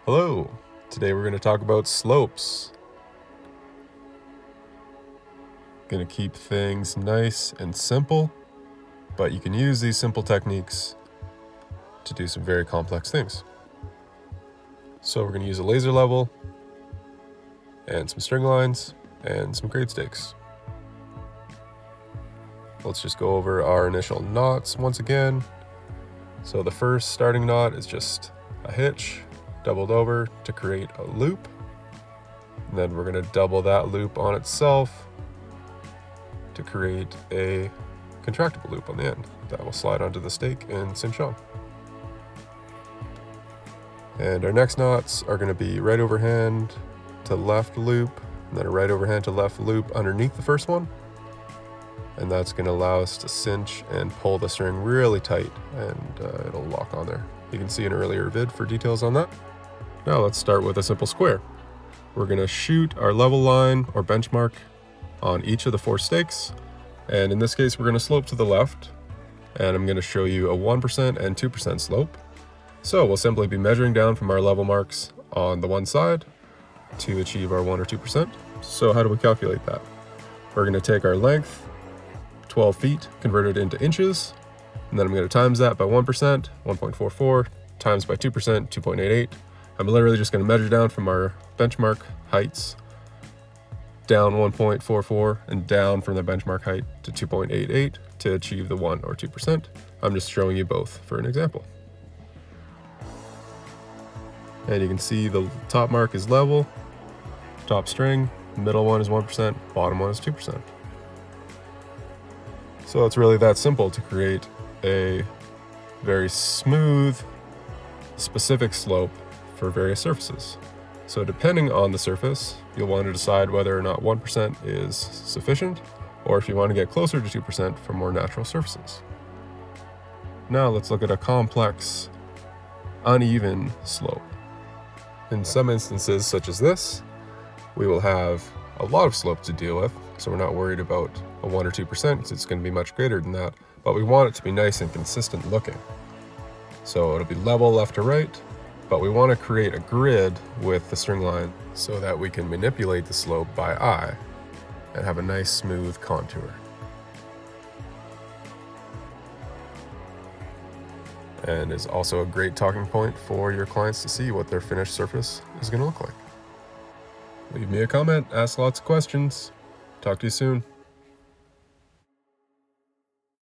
Hello, today we're going to talk about slopes. Going to keep things nice and simple, but you can use these simple techniques to do some very complex things. So we're going to use a laser level and some string lines and some grade stakes. Let's just go over our initial knots once again. So the first starting knot is just a hitch doubled over to create a loop. And then we're going to double that loop on itself to create a contractible loop on the end that will slide onto the stake and cinch on. And our next knots are going to be right overhand to left loop, and then a right overhand to left loop underneath the first one. And that's going to allow us to cinch and pull the string really tight, and it'll lock on there. You can see an earlier vid for details on that. Now let's start with a simple square. We're going to shoot our level line or benchmark on each of the 4 stakes. And in this case, we're going to slope to the left. And I'm going to show you a 1% and 2% slope. So we'll simply be measuring down from our level marks on the one side to achieve our 1 or 2%. So how do we calculate that? We're going to take our length, 12 feet, convert it into inches. And then I'm going to times that by 1%, 1.44, times by 2%, 2.88. I'm literally just going to measure down from our benchmark heights, down 1.44 and down from the benchmark height to 2.88 to achieve the 1 or 2%. I'm just showing you both for an example. And you can see the top mark is level, top string, middle one is 1%, bottom one is 2%. So it's really that simple to create a very smooth, specific slope for various surfaces. So depending on the surface, you'll want to decide whether or not 1% is sufficient, or if you want to get closer to 2% for more natural surfaces. Now let's look at a complex, uneven slope. In some instances, such as this, we will have a lot of slope to deal with, so we're not worried about a 1 or 2% because it's going to be much greater than that, but we want it to be nice and consistent looking. So it'll be level left to right, but we want to create a grid with the string line so that we can manipulate the slope by eye and have a nice smooth contour. And is also a great talking point for your clients to see what their finished surface is going to look like. Leave me a comment, ask lots of questions. Talk to you soon.